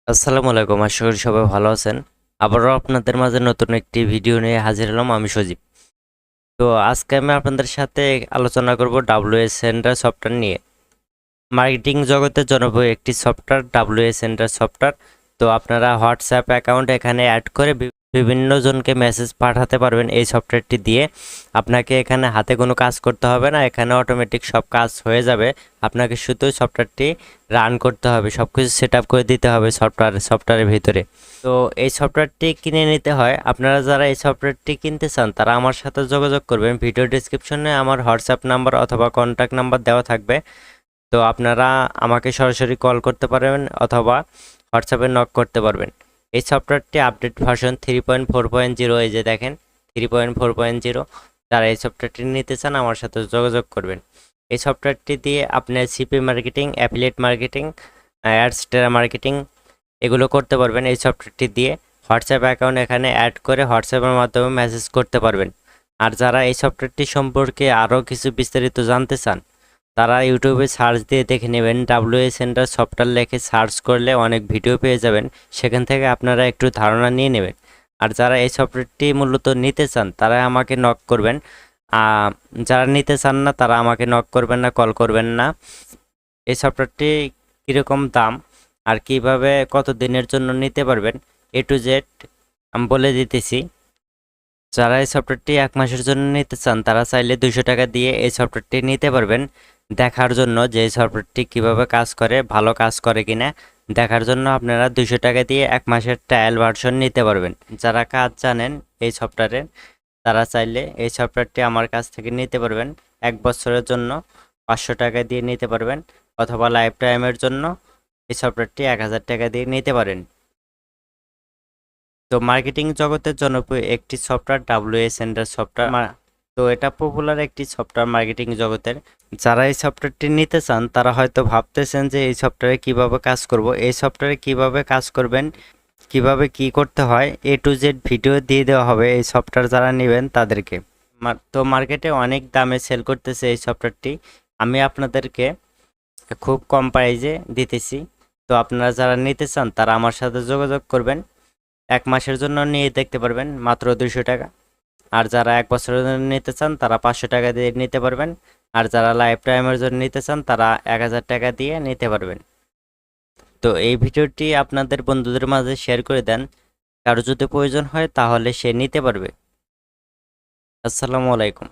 আসসালামু আলাইকুম, আশা করি সবাই ভালো আছেন। আবারও আপনাদের মাঝে নতুন একটি ভিডিও নিয়ে হাজির হলাম। আমি সজীব। তো আজকে আমি আপনাদের সাথে আলোচনা করব WS সেন্টার সফটওয়্যার নিয়ে। মার্কেটিং জগতের জনপ্রিয় একটি সফটওয়্যার WS সেন্টার সফটওয়্যার। তো আপনারা হোয়াটসঅ্যাপ অ্যাকাউন্ট এখানে অ্যাড করে বিভিন্ন জনকে মেসেজ পাঠাতে পারবেন এই সফটওয়্যারটি দিয়ে। আপনাকে এখানে হাতে কোনো কাজ করতে হবে না, এখানে অটোমেটিক সব কাজ হয়ে যাবে। আপনাকে শুধু সফটওয়্যারটি রান করতে হবে, সব কিছু সেট আপ করে দিতে হবে সফটওয়্যারের ভিতরে। তো এই সফটওয়্যারটি কিনে নিতে হয়। আপনারা যারা এই সফটওয়্যারটি কিনতে চান তারা আমার সাথে যোগাযোগ করবেন। ভিডিও ডিসক্রিপশনে আমার হোয়াটসঅ্যাপ নাম্বার অথবা কন্ট্যাক্ট নাম্বার দেওয়া থাকবে। তো আপনারা আমাকে সরাসরি কল করতে পারবেন অথবা হোয়াটসঅ্যাপে নক করতে পারবেন। এই সফটওয়্যারটি আপডেট ভার্সন 3.4.0, এই যে দেখেন 3.4.0। যারা এই সফটওয়্যারটি নিতে চান আমার সাথে যোগাযোগ করবেন। এই সফটওয়্যারটি দিয়ে আপনি CP marketing, affiliate marketing, ads marketing এগুলো করতে পারবেন। এই সফটওয়্যারটি দিয়ে হোয়াটসঅ্যাপ অ্যাকাউন্ট এখানে অ্যাড করে হোয়াটসঅ্যাপের মাধ্যমে মেসেজ করতে পারবেন। আর যারা এই সফটওয়্যারটি সম্পর্কে আরও কিছু বিস্তারিত জানতে চান তারা ইউটিউবে সার্চ দিয়ে দেখে নেবেন। WS সেন্টার সফটওয়্যার লেখে সার্চ করলে অনেক ভিডিও পেয়ে যাবেন, সেখান থেকে আপনারা একটু ধারণা নিয়ে নেবেন। আর যারা এই সফটওয়্যারটি মূলত নিতে চান তারা আমাকে নক করবেন। যারা নিতে চান না তারা আমাকে নক করবেন না, কল করবেন না। এই সফটওয়্যারটি কীরকম দাম আর কিভাবে কত দিনের জন্য নিতে পারবেন A to Z আমি বলে দিতেছি। যারা এই সফটওয়্যারটি 1 মাসের জন্য নিতে চান তারা চাইলে 200 টাকা দিয়ে এই সফটওয়্যারটি নিতে পারবেন, দেখার জন্য যে এই সফটওয়্যারটি কীভাবে কাজ করে, ভালো কাজ করে কিনা দেখার জন্য আপনারা 200 টাকা দিয়ে 1 মাসের ট্রায়াল ভার্সন নিতে পারবেন। যারা কাজ জানেন এই সফটওয়্যারের তারা চাইলে এই সফটওয়্যারটি আমার কাছ থেকে নিতে পারবেন। 1 বছরের জন্য 500 টাকা দিয়ে নিতে পারবেন অথবা লাইফ টাইমের জন্য এই সফটওয়্যারটি 1000 টাকা দিয়ে নিতে পারেন। তো মার্কেটিং জগতের জনপ্রিয় একটি সফটওয়্যার WS সেন্টার সফটওয়্যার। তো এটা পপুলার একটি সফটওয়্যার মার্কেটিং জগতের। যারা এই সফটওয়্যারটি নিতে চান তারা হয়তো ভাবতেছেন যে এই সফটওয়্যারে কিভাবে কাজ করব, এই সফটওয়্যারে কিভাবে কাজ করবেন, কিভাবে কি করতে হয় A to Z ভিডিও দিয়ে দেওয়া হবে এই সফটওয়্যার যারা নেবেন তাদেরকে। তো মার্কেটে অনেক দামে সেল করতেছে এই সফটওয়্যারটি, আমি আপনাদেরকে খুব কম প্রাইজে দিতেছি। তো আপনারা যারা নিতে চান তারা আমার সাথে যোগাযোগ করবেন। 1 মাসের জন্য নিয়ে দেখতে পারবেন মাত্র 200 টাকা। আর যারা 1 বছরের জন্য নিতে চান তারা 500 টাকা দিয়ে নিতে পারবেন। আর যারা লাইফ টাইমের জন্য নিতে চান তারা 1000 টাকা দিয়ে নিতে পারবেন। তো এই ভিডিওটি আপনাদের বন্ধুদের মাঝে শেয়ার করে দেন, কারো যদি প্রয়োজন হয় তাহলে সে নিতে পারবে। আসসালামু আলাইকুম।